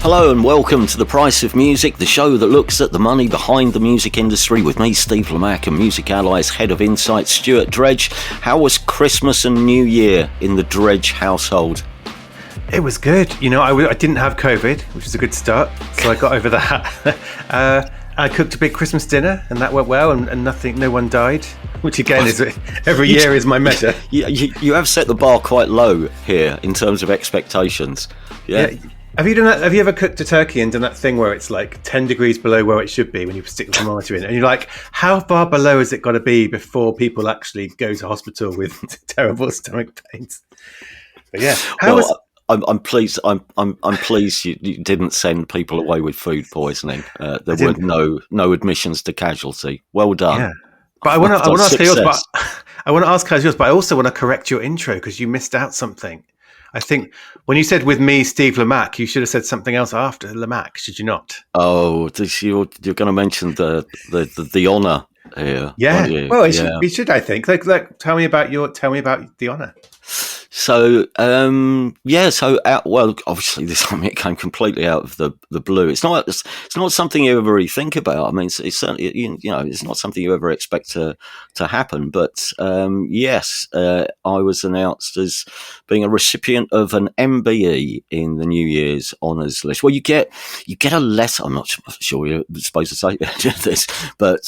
Hello and welcome to The Price of Music, the show that looks at the money behind the music industry with me, Steve Lamack, and Music Ally's Head of Insight, Stuart Dredge. How was Christmas and New Year in the Dredge household? It was good. You know, I didn't have COVID, which is a good start, so I got over that. I cooked a big Christmas dinner, and that went well, and no one died, which again is every year is my measure. You have set the bar quite low here in terms of expectations. Yeah. Have you done that? Have you ever cooked a turkey and done that thing where it's like 10 degrees below where it should be when you stick the thermometer in, and you're like, how far below has it got to be before people actually go to hospital with terrible stomach pains? But yeah, I'm pleased. I'm pleased you didn't send people away with food poisoning. There were no admissions to casualty. Well done. Yeah. But I want to ask yours. But I want to ask yours. But I also want to correct your intro because you missed out something. I think when you said with me, Steve Lamack, you should have said something else after Lamack, should you not? Oh, you're going to mention the honour here. Yeah. Well, we should. I think. Like, tell me about the honour. So, obviously this it came completely out of the blue. It's not something you ever really think about. I mean, it's certainly, it's not something you ever expect to happen. But, yes, I was announced as being a recipient of an MBE in the New Year's honours list. Well, you get a letter. I'm not sure you're supposed to say this, but,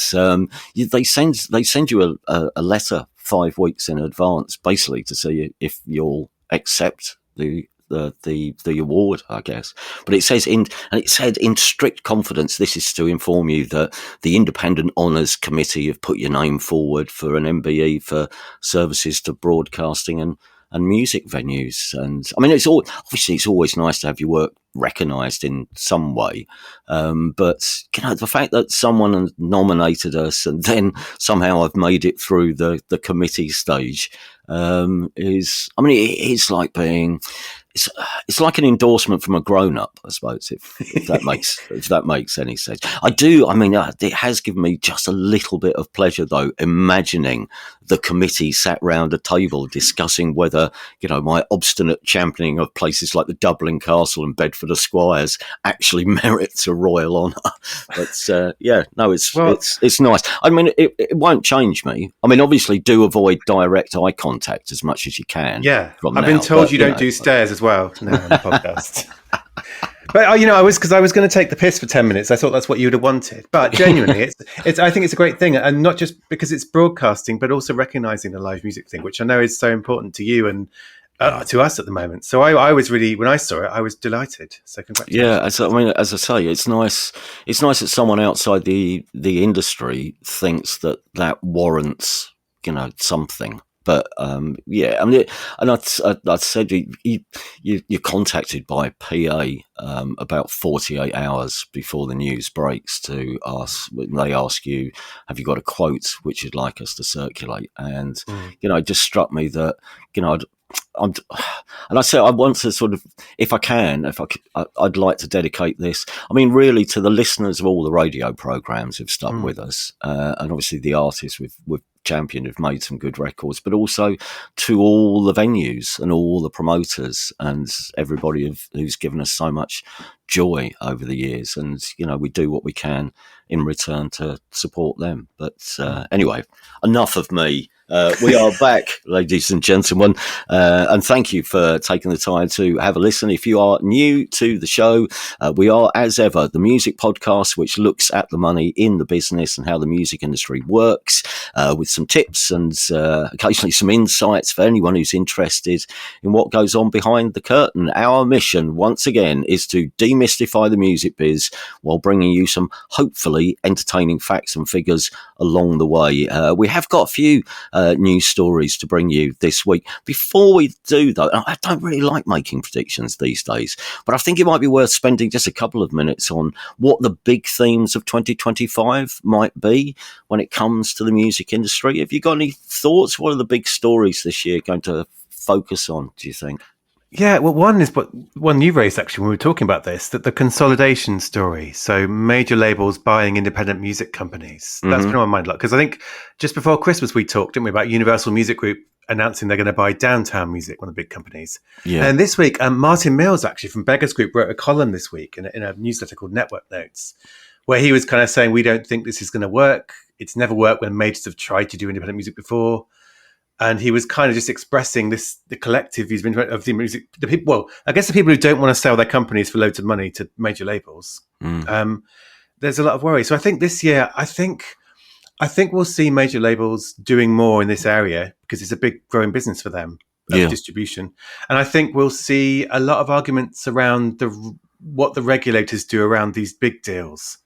they send you a letter 5 weeks in advance, basically to see if you'll accept the award, I guess. But it said in strict confidence, this is to inform you that the Independent Honours Committee have put your name forward for an MBE for services to broadcasting and music venues. And I mean, it's always nice to have your work recognised in some way. But the fact that someone nominated us and then somehow I've made it through the committee stage it's like being. It's like an endorsement from a grown-up, I suppose, if that makes any sense. It has given me just a little bit of pleasure, though, imagining the committee sat round a table discussing whether, my obstinate championing of places like the Dublin Castle and Bedford Esquires actually merits a royal honour. But it's nice. I mean, it won't change me. I mean, obviously, do avoid direct eye contact as much as you can. Yeah, I've been told you don't do stares as well now on the podcast. But I was going to take the piss for 10 minutes. I thought that's what you would have wanted. But genuinely, I think it's a great thing, and not just because it's broadcasting, but also recognising the live music thing, which I know is so important to you and to us at the moment. So I was really, when I saw it, I was delighted. So congratulations. Yeah, as I say, it's nice. It's nice that someone outside the industry thinks that warrants something. But and I said you're contacted by PA about 48 hours before the news breaks to ask. They ask you, have you got a quote which you'd like us to circulate? And it just struck me that and I said I want to sort of, if I can, I'd like to dedicate this. I mean, really, to the listeners of all the radio programs who've stuck with us, and obviously the artists we've championed who've made some good records, but also to all the venues and all the promoters and everybody who's given us so much joy over the years. And we do what we can in return to support them. But anyway, enough of me. We are back, ladies and gentlemen, and thank you for taking the time to have a listen. If you are new to the show, we are, as ever, the music podcast, which looks at the money in the business and how the music industry works, with some tips and occasionally some insights for anyone who's interested in what goes on behind the curtain. Our mission, once again, is to demystify the music biz while bringing you some hopefully entertaining facts and figures along the way. We have got a few news stories to bring you this week. Before we do, though, I don't really like making predictions these days, but I think it might be worth spending just a couple of minutes on what the big themes of 2025 might be when it comes to the music industry. Have you got any thoughts? What are the big stories this year going to focus on, do you think? Yeah, well, one you raised actually when we were talking about this, that the consolidation story. So major labels buying independent music companies. That's been on my mind a lot, because I think just before Christmas we talked, didn't we, about Universal Music Group announcing they're going to buy Downtown Music, one of the big companies. Yeah. And this week, Martin Mills, actually from Beggars Group, wrote a column this week in a newsletter called Network Notes, where he was kind of saying, we don't think this is going to work. It's never worked when majors have tried to do independent music before. And he was kind of just expressing the collective views of the music, the people. Well, I guess the people who don't want to sell their companies for loads of money to major labels. There's a lot of worry. So I think this year, I think we'll see major labels doing more in this area because it's a big growing business for them of distribution. And I think we'll see a lot of arguments around what the regulators do around these big deals.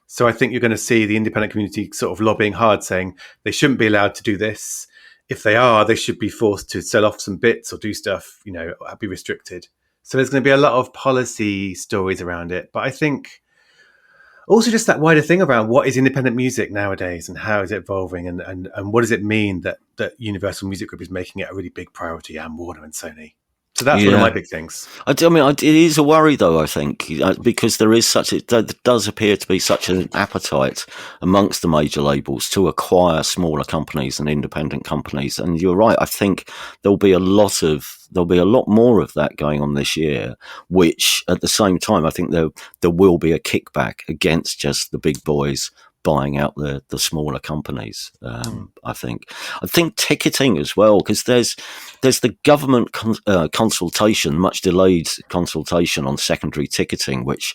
So I think you're going to see the independent community sort of lobbying hard, saying they shouldn't be allowed to do this. If they are, they should be forced to sell off some bits or do stuff, be restricted. So there's going to be a lot of policy stories around it. But I think also just that wider thing around what is independent music nowadays and how is it evolving and what does it mean that Universal Music Group is making it a really big priority, and Warner and Sony. So that's one of my big things. It is a worry, though, I think, because there does appear to be such an appetite amongst the major labels to acquire smaller companies and independent companies. And you're right. I think there'll be a lot more of that going on this year, which at the same time, I think there will be a kickback against just the big boys buying out the smaller companies. I think ticketing as well, because there's the government consultation, much delayed consultation on secondary ticketing, which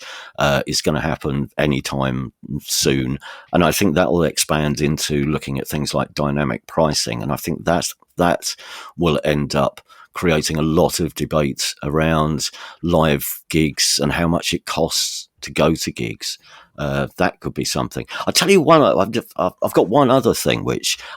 is going to happen anytime soon, and I think that will expand into looking at things like dynamic pricing, and I think that will end up creating a lot of debate around live gigs and how much it costs to go to gigs. That could be something. I'll tell you one. I've got one other thing,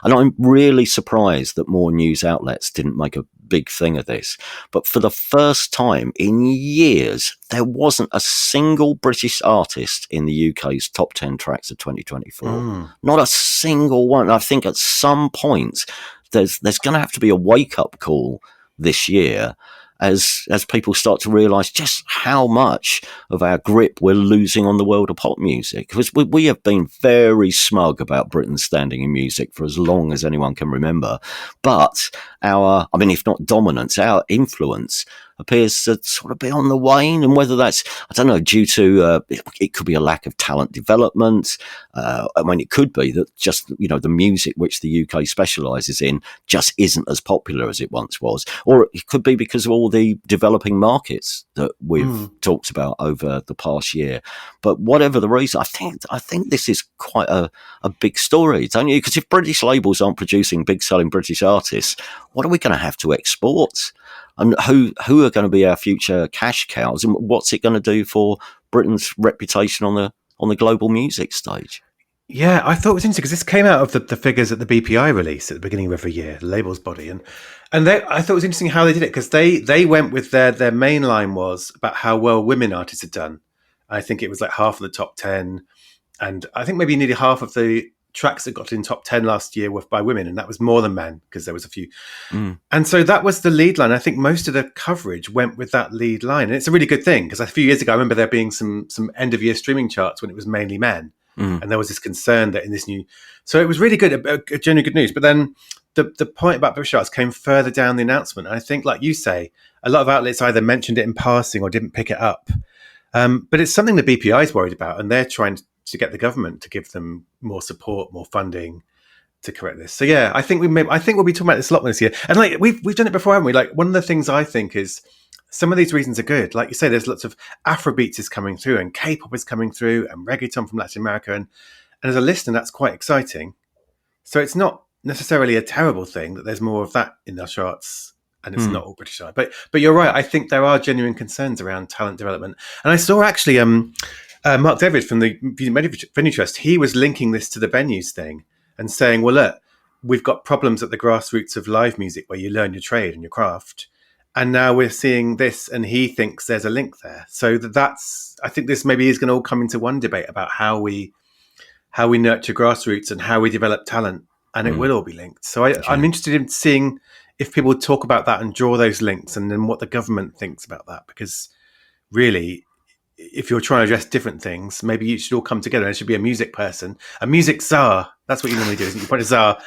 and I'm really surprised that more news outlets didn't make a big thing of this. But for the first time in years, there wasn't a single British artist in the UK's top 10 tracks of 2024. Not a single one. I think at some point there's going to have to be a wake up call this year, as people start to realise just how much of our grip we're losing on the world of pop music. Because we have been very smug about Britain standing in music for as long as anyone can remember. But if not dominance, our influence appears to sort of be on the wane. And whether that's, I don't know, due to, it could be a lack of talent development. It could be that just, the music which the UK specialises in just isn't as popular as it once was. Or it could be because of all the developing markets that we've talked about over the past year. But whatever the reason, I think this is quite a big story, don't you? Because if British labels aren't producing big selling British artists, what are we going to have to export? And who are going to be our future cash cows? And what's it going to do for Britain's reputation on the global music stage? Yeah, I thought it was interesting because this came out of the figures that the BPI release at the beginning of every year, the labels body, and I thought it was interesting how they did it, because they went with their main line was about how well women artists had done. I think it was like half of the top 10, and I think maybe nearly half of the tracks that got in top 10 last year were by women, and that was more than men because there was a few. And so that was the lead line. I think most of the coverage went with that lead line, and it's a really good thing, because a few years ago I remember there being some end of year streaming charts when it was mainly men. And there was this concern that in this new, so it was really good, genuinely good news. But then the point about British artists came further down the announcement. And I think, like you say, a lot of outlets either mentioned it in passing or didn't pick it up. But it's something the BPI is worried about, and they're trying to get the government to give them more support, more funding to correct this. So yeah, I think we'll be talking about this a lot this year. And like we've done it before, haven't we? Like, one of the things I think is, some of these reasons are good. Like you say, there's lots of Afrobeats is coming through, and K-pop is coming through, and reggaeton from Latin America. And as a listener, that's quite exciting. So it's not necessarily a terrible thing that there's more of that in our charts, and it's not all British art. But you're right. I think there are genuine concerns around talent development. And I saw actually Mark David from the Venue Trust, he was linking this to the venues thing and saying, well, look, we've got problems at the grassroots of live music where you learn your trade and your craft. And now we're seeing this, and he thinks there's a link there. So I think this maybe is going to all come into one debate about how we nurture grassroots and how we develop talent, and it will all be linked. So I'm interested in seeing if people talk about that and draw those links, and then what the government thinks about that. Because really, if you're trying to address different things, maybe you should all come together, and it should be a music person, a music czar, That's what you normally do, isn't it? Your pointers are,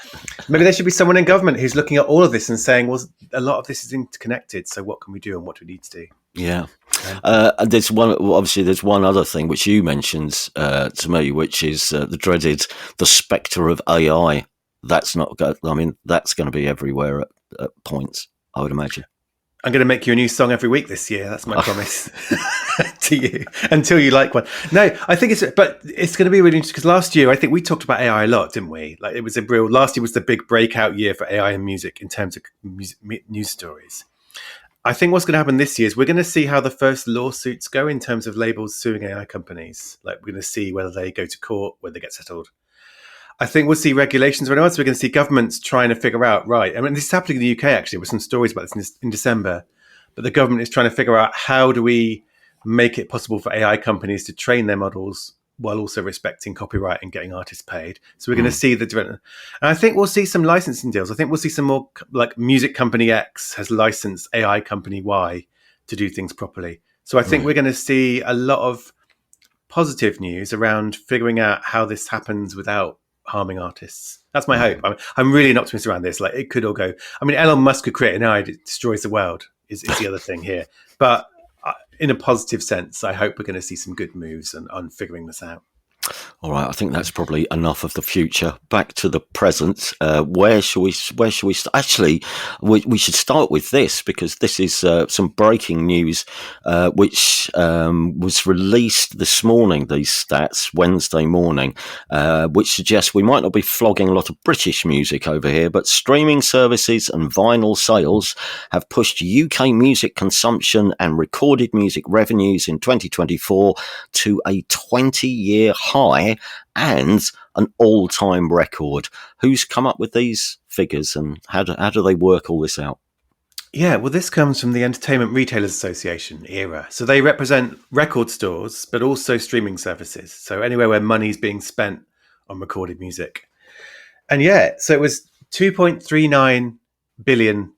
maybe there should be someone in government who's looking at all of this and saying, well, a lot of this is interconnected. So what can we do and what do we need to do? Yeah. And there's one other thing which you mentioned to me, which is the spectre of AI. That's not, I mean, that's going to be everywhere at points, I would imagine. I'm going to make you a new song every week this year. That's my promise to you, until you like one. No, I think it's going to be really interesting because last year I think we talked about AI a lot, didn't we? Like last year was the big breakout year for AI and music in terms of news stories. I think what's going to happen this year is we're going to see how the first lawsuits go in terms of labels suing AI companies. Like we're going to see whether they go to court, whether they get settled. I think we'll see regulations run out. So we're going to see governments trying to figure out, right. I mean, this is happening in the UK, actually, with some stories about this in December. But the government is trying to figure out how do we make it possible for AI companies to train their models while also respecting copyright and getting artists paid. So we're going to see and I think we'll see some licensing deals. I think we'll see some more, like music company X has licensed AI company Y to do things properly. So I think we're going to see a lot of positive news around figuring out how this happens without harming artists. That's my hope. I'm really an optimist around this. Like it could all go. I mean, Elon Musk could create an AI that destroys the world. Is the other thing here, but in a positive sense, I hope we're going to see some good moves on figuring this out. All right, I think that's probably enough of the future. Back to the present. Where shall we start? Actually, we should start with this because this is some breaking news, which was released this morning. These stats Wednesday morning, which suggests we might not be flogging a lot of British music over here, but streaming services and vinyl sales have pushed UK music consumption and recorded music revenues in 2024 to a 20-year high and an all-time record. Who's come up with these figures and how do they work all this out? Yeah, well, this comes from the Entertainment Retailers Association, ERA. So they represent record stores, but also streaming services. So anywhere where money's being spent on recorded music. And yeah, so it was £2.39 billion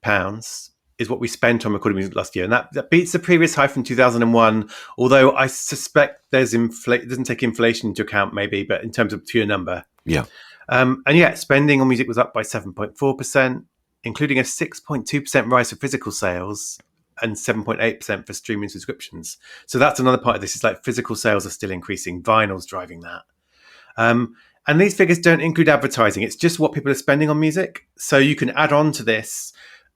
is what we spent on recorded music last year. And that beats the previous high from 2001, although I suspect it doesn't take inflation into account maybe, but in terms of pure number. Yeah. And yeah, spending on music was up by 7.4%, including a 6.2% rise for physical sales and 7.8% for streaming subscriptions. So that's another part of this. Is like physical sales are still increasing. Vinyl's driving that. And these figures don't include advertising. It's just what people are spending on music. So you can add on to this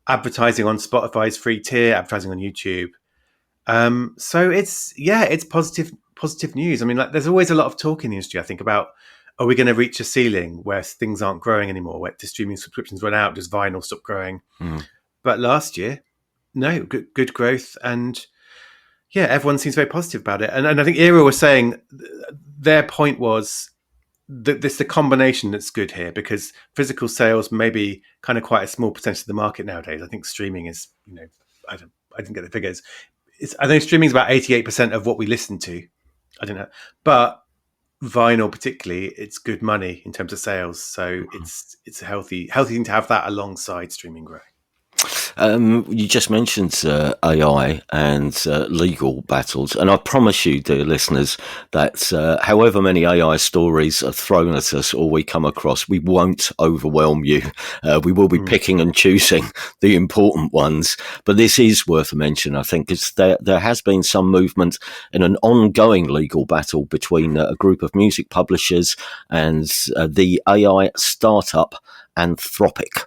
advertising on Spotify's free tier, advertising on YouTube. So it's positive news. I mean, like there's always a lot of talk in the industry, I think, about are we going to reach a ceiling where things aren't growing anymore? Where do streaming subscriptions run out? Does vinyl stop growing? But last year, no, good growth. And yeah, everyone seems very positive about it. And I think ERA was saying their point was that this the combination that's good here because physical sales may be kind of quite a small percentage of the market nowadays. I think streaming is, I didn't get the figures. I think streaming is about 88% of what we listen to. I don't know. But vinyl particularly, it's good money in terms of sales. So it's a healthy thing to have that alongside streaming growing. You just mentioned AI and legal battles, and I promise you, dear listeners, that however many AI stories are thrown at us or we come across, we won't overwhelm you. We will be picking and choosing the important ones. But this is worth a mention, I think, because there has been some movement in an ongoing legal battle between a group of music publishers and the AI startup Anthropic.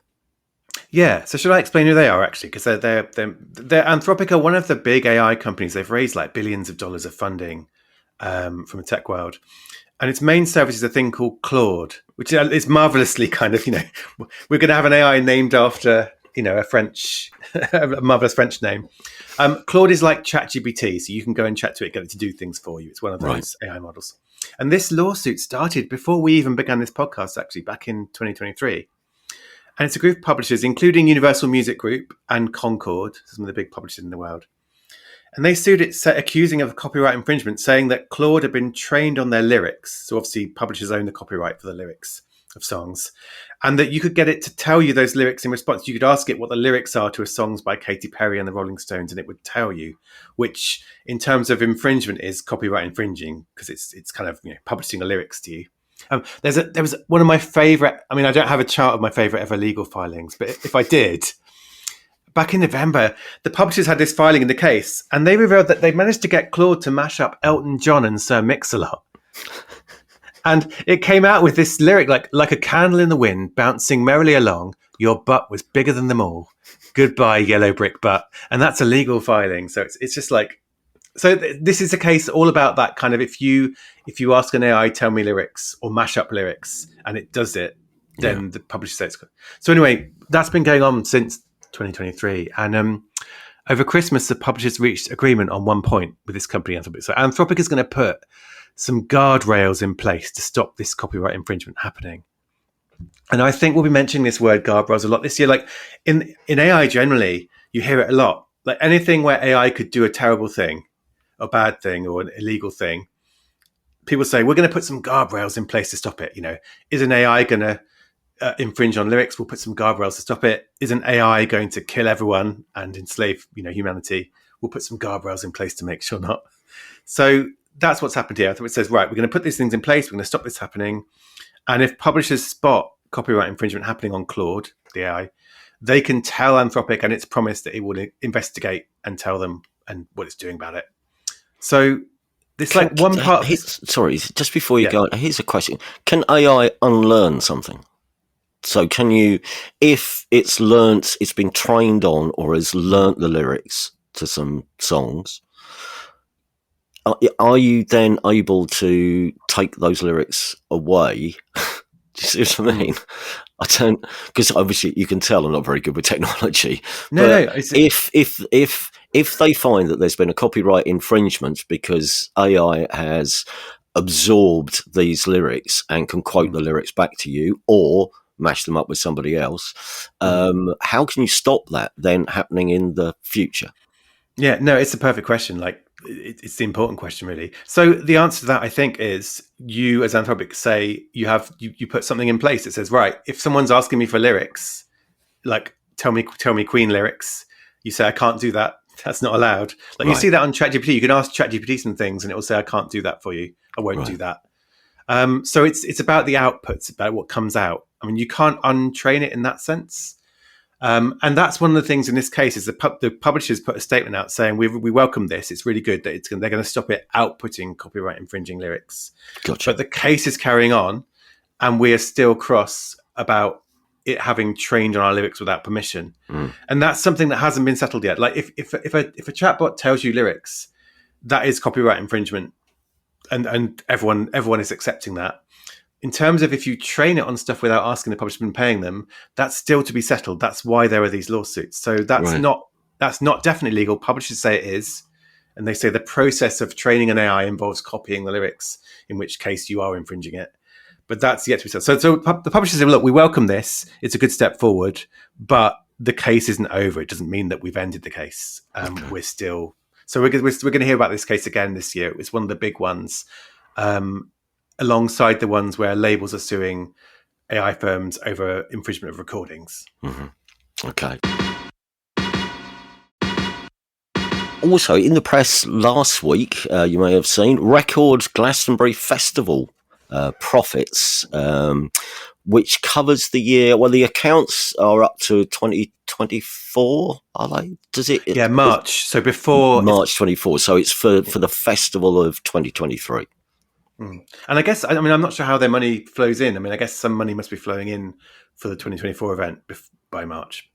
Yeah, so should I explain who they are actually? Because they're Anthropic are one of the big AI companies. They've raised like billions of dollars of funding from the tech world, and its main service is a thing called Claude, which is marvelously kind of we're going to have an AI named after a marvelous French name. Claude is like ChatGPT, so you can go and chat to it, get it to do things for you. It's one of those AI models. And this lawsuit started before we even began this podcast, actually, back in 2023. And it's a group of publishers, including Universal Music Group and Concord, some of the big publishers in the world. And they sued it, accusing of copyright infringement, saying that Claude had been trained on their lyrics. So obviously publishers own the copyright for the lyrics of songs. And that you could get it to tell you those lyrics in response. You could ask it what the lyrics are to a songs by Katy Perry and the Rolling Stones, and it would tell you, which in terms of infringement is copyright infringing, because it's kind of publishing the lyrics to you. There was one of my favorite. I mean, I don't have a chart of my favorite ever legal filings, but if I did, back in November, the publishers had this filing in the case, and they revealed that they managed to get Claude to mash up Elton John and Sir Mix-a-Lot. And it came out with this lyric, like a candle in the wind, bouncing merrily along. Your butt was bigger than them all. Goodbye, yellow brick butt. And that's a legal filing. So it's just like, so this is a case all about that kind of, if you ask an AI, tell me lyrics or mash up lyrics, and it does it, then the publisher says it's good. So anyway, that's been going on since 2023. And over Christmas, the publishers reached agreement on one point with this company, Anthropic. So Anthropic is going to put some guardrails in place to stop this copyright infringement happening. And I think we'll be mentioning this word guardrails a lot this year. Like in AI generally, you hear it a lot. Like anything where AI could do a terrible thing, a bad thing, or an illegal thing, people say, we're going to put some guardrails in place to stop it. You know, is an AI going to infringe on lyrics? We'll put some guardrails to stop it. Is an AI going to kill everyone and enslave, humanity? We'll put some guardrails in place to make sure not. So that's what's happened here. I think it says, right, we're going to put these things in place. We're going to stop this happening. And if publishers spot copyright infringement happening on Claude, the AI, they can tell Anthropic, and it's promised that it will investigate and tell them and what it's doing about it. So this one part. Sorry, just before you go, here's a question: can AI unlearn something? So can you, if it's been trained on or has learnt the lyrics to some songs, are you then able to take those lyrics away? Do you see what I mean? I don't, because obviously you can tell I'm not very good with technology. No. If they find that there's been a copyright infringement because AI has absorbed these lyrics and can quote the lyrics back to you or mash them up with somebody else, how can you stop that then happening in the future? Yeah, no, it's a perfect question. Like, it's the important question, really. So the answer to that, I think, is you, as Anthropic, say you put something in place that says, right, if someone's asking me for lyrics, like tell me Queen lyrics, you say I can't do that. That's not allowed. Like you see that on ChatGPT. You can ask ChatGPT some things, and it will say I can't do that for you. I won't do that. So it's about the outputs, about what comes out. I mean, you can't untrain it in that sense. And that's one of the things in this case is the publishers put a statement out saying we welcome this. It's really good that they're going to stop it outputting copyright infringing lyrics. Gotcha. But the case is carrying on, and we are still cross about it having trained on our lyrics without permission. And that's something that hasn't been settled yet. Like if a chatbot tells you lyrics, that is copyright infringement, and everyone is accepting that. In terms of if you train it on stuff without asking the publisher and paying them, that's still to be settled. That's why there are these lawsuits. So that's not definitely legal. Publishers say it is, and they say the process of training an AI involves copying the lyrics, in which case you are infringing it. But that's yet to be settled. So the publishers say, look, we welcome this. It's a good step forward, but the case isn't over. It doesn't mean that we've ended the case. We're still. So we're going to hear about this case again this year. It's one of the big ones. Alongside the ones where labels are suing AI firms over infringement of recordings. Okay. Also, in the press last week, you may have seen record Glastonbury Festival profits, which covers the year. Well, the accounts are up to 2024, are they? Does it? Yeah, March. So before March 24. So it's for the festival of 2023. And I guess, I mean, I'm not sure how their money flows in. I mean, I guess some money must be flowing in for the 2024 event by March.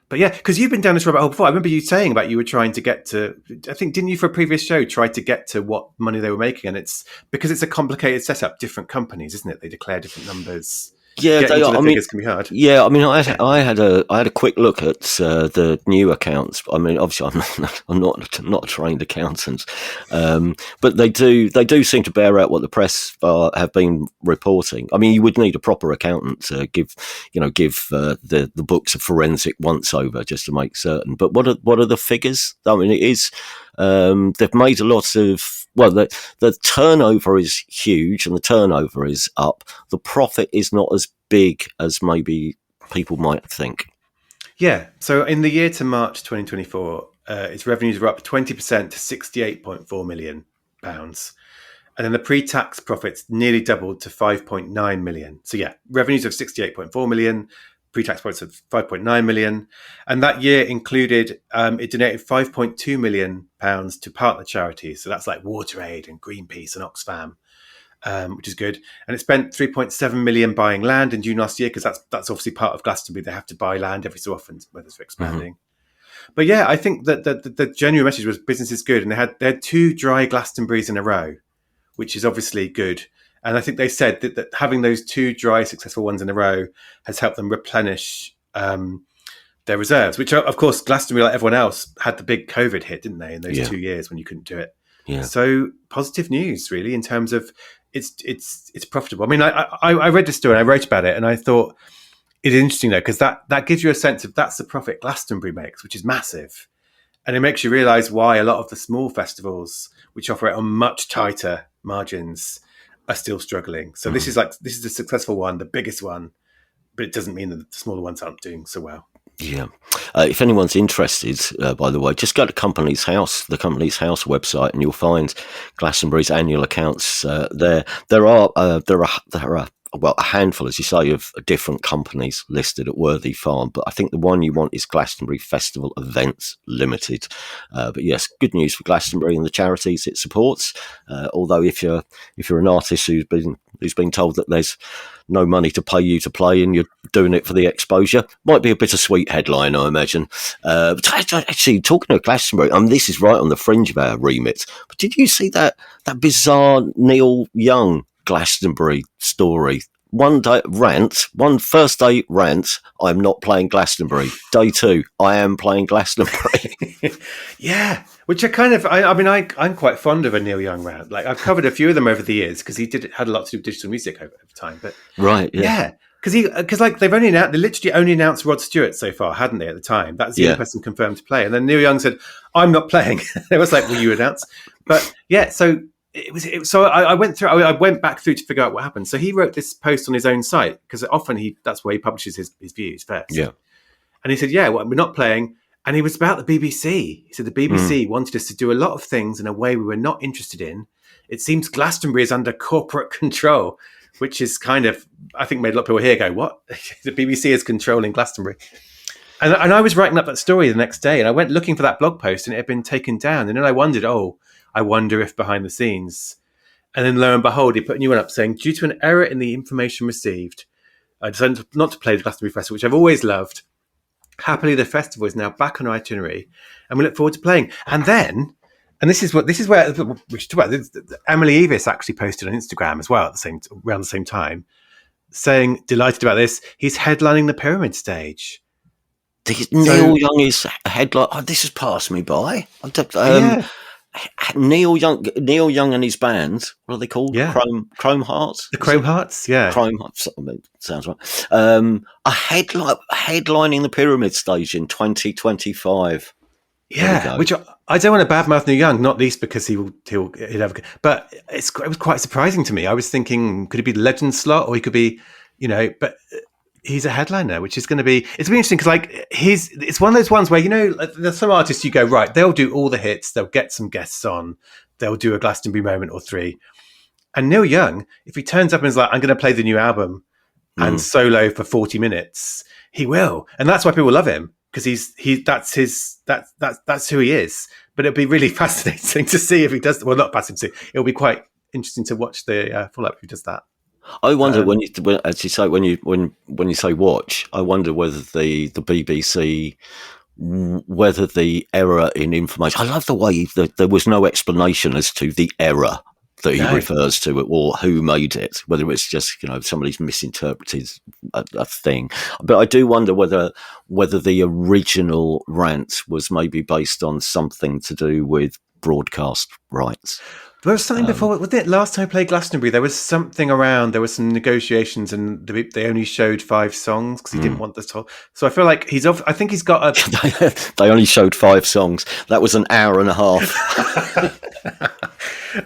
But yeah, because you've been down this rabbit hole before. I remember you saying about you were trying to get to, I think, didn't you for a previous show try to get to what money they were making? And it's because it's a complicated setup, different companies, isn't it? They declare different numbers. Yeah, they are. Figures can be hard. Yeah, I mean, I had a quick look at the new accounts. I mean, obviously, I'm not a trained accountant, but they do seem to bear out what the press have been reporting. I mean, you would need a proper accountant to give the books a forensic once over just to make certain. But what are the figures? I mean, it is they've made a lot of. Well, the turnover is huge and the turnover is up. The profit is not as big as maybe people might think. Yeah. So in the year to March 2024, its revenues were up 20% to £68.4 million. And And then the pre-tax profits nearly doubled to 5.9 million. So yeah, revenues of 68.4 million, pre-tax profits of 5.9 million. And that year included, it donated 5.2 million pounds to partner charities. So that's like WaterAid and Greenpeace and Oxfam, which is good. And it spent 3.7 million buying land in June last year, because that's obviously part of Glastonbury. They have to buy land every so often, whether it's for expanding. But yeah, I think that the genuine message was business is good. And they had 2 dry Glastonburys in a row, which is obviously good. And I think they said that having those 2 dry successful ones in a row has helped them replenish their reserves, which of course Glastonbury, like everyone else, had the big COVID hit, didn't they, in those 2 years when you couldn't do it. Yeah. So positive news, really, in terms of it's profitable. I mean, I read the story and I wrote about it, and I thought it's interesting though, because that gives you a sense of that's the profit Glastonbury makes, which is massive. And it makes you realise why a lot of the small festivals, which operate on much tighter margins, are still struggling. So this is the successful one, the biggest one, but it doesn't mean that the smaller ones aren't doing so well. Yeah. If anyone's interested, by the way, just go to Companies House, the Companies House website, and you'll find Glastonbury's annual accounts there. There are a handful, as you say, of different companies listed at Worthy Farm, but I think the one you want is Glastonbury Festival Events Limited. But yes, good news for Glastonbury and the charities it supports. Although if you're an artist who's been told that there's no money to pay you to play and you're doing it for the exposure, might be a bittersweet headline, I imagine. But actually, talking of Glastonbury, this is right on the fringe of our remit, but did you see that bizarre Neil Young Glastonbury story? One first day rant, I'm not playing Glastonbury. Day 2, I am playing Glastonbury. Yeah, which I'm quite fond of a Neil Young rant. Like, I've covered a few of them over the years, because he had a lot to do with digital music over time. But right, yeah. Because they literally only announced Rod Stewart so far, hadn't they, at the time? That's the only person confirmed to play. And then Neil Young said, I'm not playing. It was like, will you announce? But yeah, so I went back through to figure out what happened. So he wrote this post on his own site, because often that's where he publishes his views first. Yeah. And he said, we're not playing. And he was about the BBC. He said the BBC wanted us to do a lot of things in a way we were not interested in. It seems Glastonbury is under corporate control, which is kind of, I think, made a lot of people here go, what? The BBC is controlling Glastonbury. And I was writing up that story the next day, and I went looking for that blog post, and it had been taken down. And then I wondered, I wonder if behind the scenes. And then lo and behold, he put a new one up saying, due to an error in the information received, I decided not to play the Glastonbury Festival, which I've always loved. Happily, the festival is now back on our itinerary, and we look forward to playing. And then, this is where we should talk about. Emily Evis actually posted on Instagram as well around the same time, saying, delighted about this, he's headlining the Pyramid stage. Neil Young is a headline. This has passed me by. Neil Young and his band, what are they called? Yeah. Chrome Hearts? The Chrome Hearts, yeah. Chrome Hearts, sounds right. Headlining the Pyramid Stage in 2025. Yeah, which I don't want to badmouth Neil Young, not least because he'll have. But it was quite surprising to me. I was thinking, could it be the Legend slot, or he could be, but he's a headliner, which is going to be. It's really interesting because it's one of those ones where there's some artists you go, right, they'll do all the hits, they'll get some guests on, they'll do a Glastonbury moment or 3, and Neil Young, if he turns up and is like, I'm going to play the new album and solo for 40 minutes, he will, and that's why people love him. Because that's who he is. But it'll be really fascinating to see if he does. Well, not fascinating. It'll be quite interesting to watch the follow-up if he does that. I wonder when you say watch, I wonder whether the BBC, whether the error in information. I love the way there was no explanation as to the error that he refers to it, or who made it, whether it's just somebody's misinterpreted a thing. But I do wonder whether the original rant was maybe based on something to do with broadcast rights. There was something before, wasn't it? Last time I played Glastonbury, there was something around. There were some negotiations, and they only showed 5 songs because he didn't want the top. So I feel like I think he's got a. They only showed 5 songs. That was an hour and a half.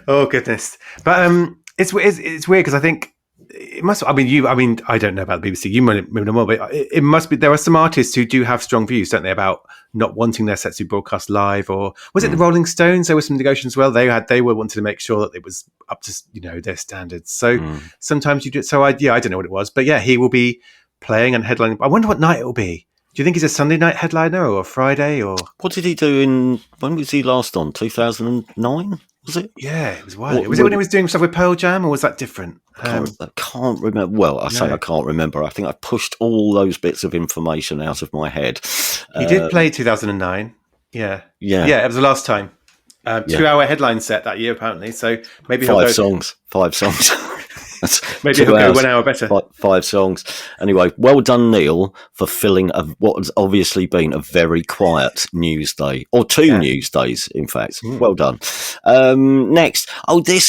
Oh goodness! But it's weird because I think it must. I mean, I don't know about the BBC. You might know more, but it must be. There are some artists who do have strong views, don't they, about not wanting their sets to be broadcast live? Or was it the Rolling Stones? There were some negotiations as well. They were wanting to make sure that it was up to their standards. So sometimes you do. So I don't know what it was, but yeah, he will be playing and headlining. I wonder what night it will be. Do you think he's a Sunday night headliner or a Friday or what did he do when was he last on? 2009? Was it? Yeah, it was a while ago. Was it when he was doing stuff with Pearl Jam, or was that different? I can't remember. Well, I say I can't remember. I think I pushed all those bits of information out of my head. He did play 2009. Yeah. It was the last time. 2-hour headline set that year, apparently. So maybe five songs. Maybe he'll go 1 hour better. Five songs. Anyway, well done, Neil, for filling what has obviously been a very quiet news day, or two news days, in fact. Well done. Next,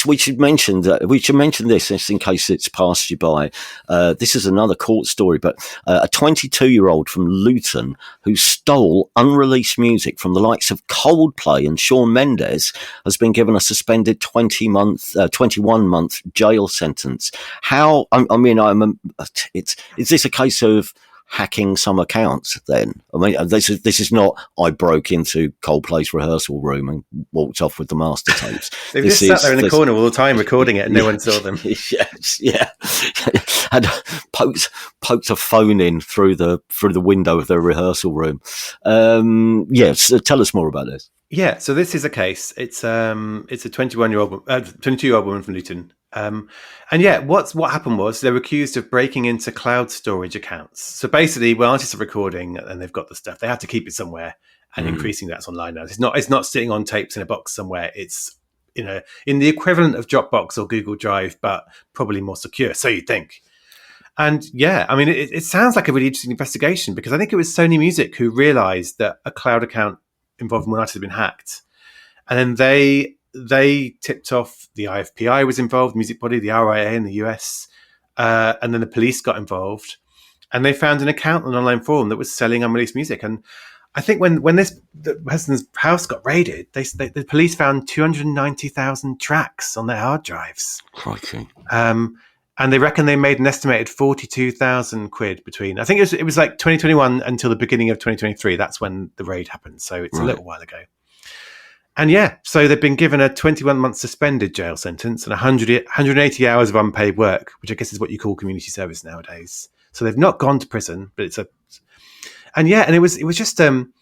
we should mention this just in case it's passed you by. This is another court story, but a 22-year-old from Luton who stole unreleased music from the likes of Coldplay and Shawn Mendes has been given a suspended 21-month jail sentence. How? Is this a case of hacking some accounts? Then this is not. I broke into Coldplay's rehearsal room and walked off with the master tapes. They've just sat there in the corner all the time recording it, and no one saw them. Yeah, and poked a phone in through the window of their rehearsal room. Yes, tell us more about this. Yeah, so this is a case. It's a 22-year-old woman from Luton. And what happened was they were accused of breaking into cloud storage accounts. So basically, when artists are recording and they've got the stuff, they have to keep it somewhere, and increasingly that's online now. It's not sitting on tapes in a box somewhere. It's in the equivalent of Dropbox or Google Drive, but probably more secure. So you think. And it sounds like a really interesting investigation, because I think it was Sony Music who realized that a cloud account involving one artist had been hacked, and then they tipped off. The IFPI was involved, music body, the RIA in the US, and then the police got involved, and they found an account on an online forum that was selling unreleased music. And I think when the person's house got raided, the police found 290,000 tracks on their hard drives. Crikey. And they reckon they made an estimated 42,000 quid between, I think it was like 2021 until the beginning of 2023. That's when the raid happened. So it's a little while ago. And so they've been given a 21-month suspended jail sentence and 180 hours of unpaid work, which I guess is what you call community service nowadays. So they've not gone to prison, but it was interesting,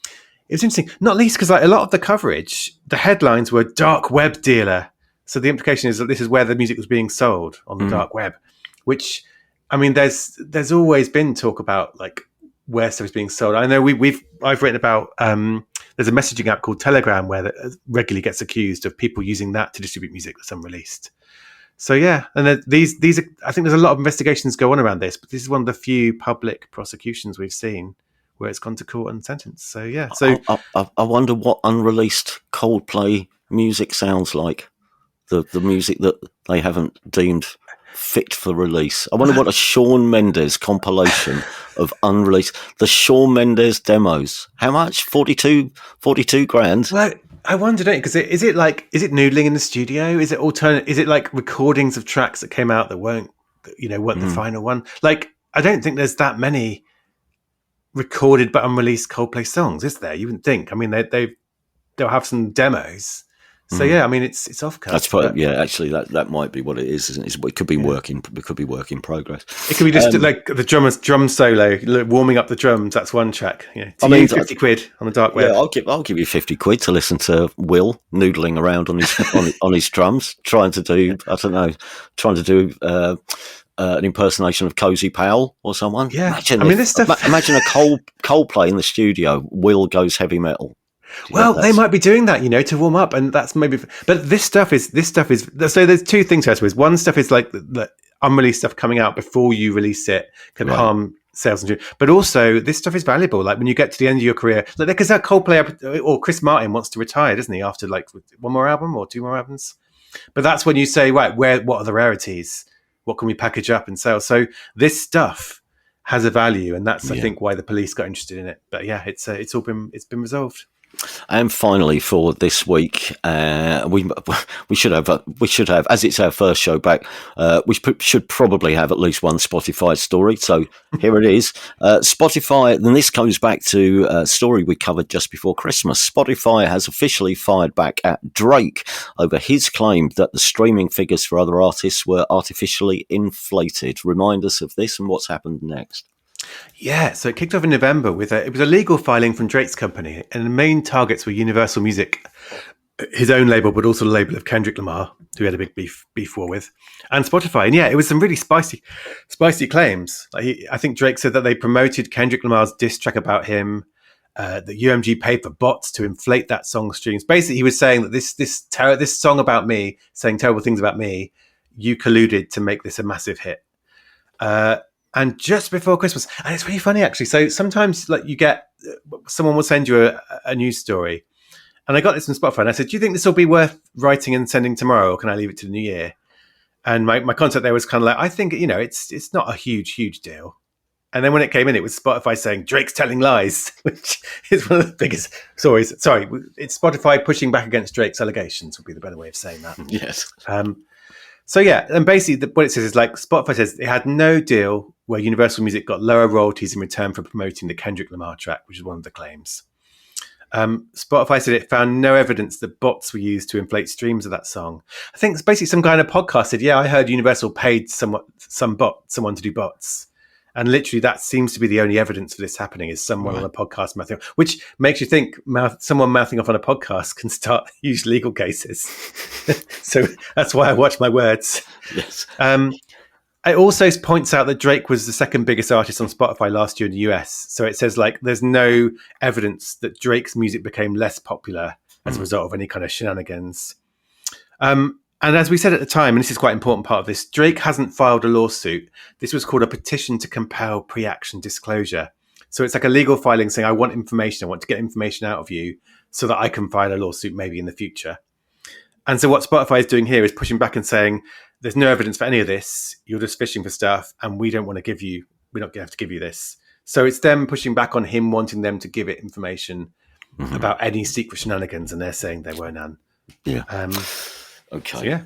not least because a lot of the coverage, the headlines were dark web dealer. So the implication is that this is where the music was being sold, on the dark web, which, there's always been talk about like where stuff is being sold. I know I've written about, there's a messaging app called Telegram where that regularly gets accused of people using that to distribute music that's unreleased. So and these are, I think there's a lot of investigations go on around this, but this is one of the few public prosecutions we've seen where it's gone to court and sentenced. So I wonder what unreleased Coldplay music sounds like. The music that they haven't deemed fit for release. I wonder what a Shawn Mendes compilation of unreleased, the Shawn Mendes demos. How much? 42 grand? Well, I wonder, don't you? Because is it noodling in the studio? Is it alternate? Is it like recordings of tracks that came out that weren't the final one? Like, I don't think there's that many recorded but unreleased Coldplay songs, is there? You wouldn't think. They'll have some demos. So it's off cut. That's probably actually that might be what it is, isn't it? It could be work in progress. It could be just like the drummer's drum solo, warming up the drums. That's one track. 50 quid on the dark web. Yeah, I'll give you 50 quid to listen to Will noodling around on his on his drums, trying to do an impersonation of Cozy Powell or someone. Yeah, imagine imagine a Coldplay in the studio. Will goes heavy metal. Well, they might be doing that, to warm up, and that's maybe. But this stuff is. So there's two things. I suppose one stuff is like the unreleased stuff coming out before you release it can harm sales and but also this stuff is valuable. Like when you get to the end of your career, like because that Coldplay or Chris Martin wants to retire, doesn't he? After like one more album or two more albums, but that's when you say, right, what are the rarities? What can we package up and sell? So this stuff has a value, and that's I think why the police got interested in it. But it's been resolved. And finally, for this week, we should have, as it's our first show back, should probably have at least one Spotify story. So here it is. Spotify, and this goes back to a story we covered just before Christmas. Spotify has officially fired back at Drake over his claim that the streaming figures for other artists were artificially inflated. Remind us of this and what's happened next. Yeah, so it kicked off in November with it was a legal filing from Drake's company, and the main targets were Universal Music, his own label, but also the label of Kendrick Lamar, who he had a big beef war with, and Spotify. And yeah, it was some really spicy claims. I think Drake said that they promoted Kendrick Lamar's diss track about him, that UMG paid for bots to inflate that song's streams. Basically, he was saying that this song about me, saying terrible things about me, you colluded to make this a massive hit. And just before Christmas, and it's really funny actually. So sometimes, like, you get someone will send you a news story, and I got this from Spotify, and I said, "Do you think this will be worth writing and sending tomorrow, or can I leave it to the new year?" And my contact there was kind of like, "I think it's not a huge deal." And then when it came in, it was Spotify saying Drake's telling lies, which is one of the biggest stories. Sorry, it's Spotify pushing back against Drake's allegations would be the better way of saying that. Yes. So yeah, and basically what it says is, like, Spotify says it had no deal where Universal Music got lower royalties in return for promoting the Kendrick Lamar track, which is one of the claims. Spotify said it found no evidence that bots were used to inflate streams of that song. I think it's basically some guy in a podcast said, yeah, I heard Universal paid someone to do bots. And literally that seems to be the only evidence for this happening, is someone on a podcast mouthing off, which makes you think someone mouthing off on a podcast can start huge legal cases. So that's why I watch my words. Yes. It also points out that Drake was the second biggest artist on Spotify last year in the US. So it says, like, there's no evidence that Drake's music became less popular as a result of any kind of shenanigans. And as we said at the time, and this is quite an important part of this, Drake hasn't filed a lawsuit. This was called a petition to compel pre-action disclosure. So it's like a legal filing saying, I want information. I want to get information out of you so that I can file a lawsuit maybe in the future. And so what Spotify is doing here is pushing back and saying, there's no evidence for any of this. You're just fishing for stuff, and we're not going to have to give you this. So it's them pushing back on him, wanting them to give it information about any secret shenanigans, and they're saying there were none. Yeah. Okay. So, yeah.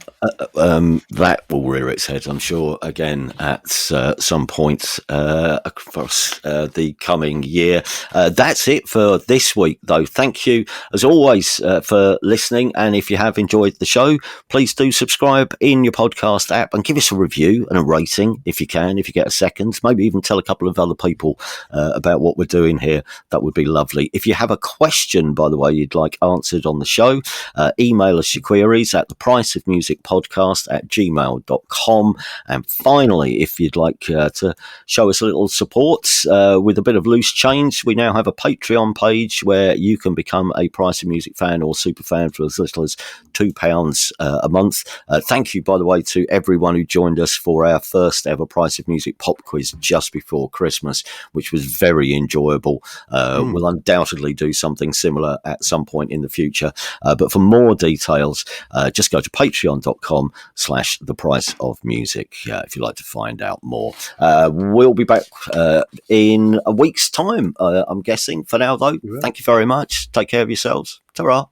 That will rear its head, I'm sure, again at some point across the coming year. That's it for this week, though. Thank you, as always, for listening. And if you have enjoyed the show, please do subscribe in your podcast app and give us a review and a rating if you can, if you get a second. Maybe even tell a couple of other people about what we're doing here. That would be lovely. If you have a question, by the way, you'd like answered on the show, email us your queries at thepriceofmusicpodcast@gmail.com. And finally, if you'd like to show us a little support with a bit of loose change, we now have a Patreon page where you can become a Price of Music fan or super fan for as little as £2 a month. Thank you, by the way, to everyone who joined us for our first ever Price of Music pop quiz just before Christmas, which was very enjoyable. We'll undoubtedly do something similar at some point in the future. But for more details, just go to patreon.com/thepriceofmusic if you'd like to find out more. We'll be back in a week's time, I'm guessing. For now, though, thank you very much. Take care of yourselves. Ta-ra.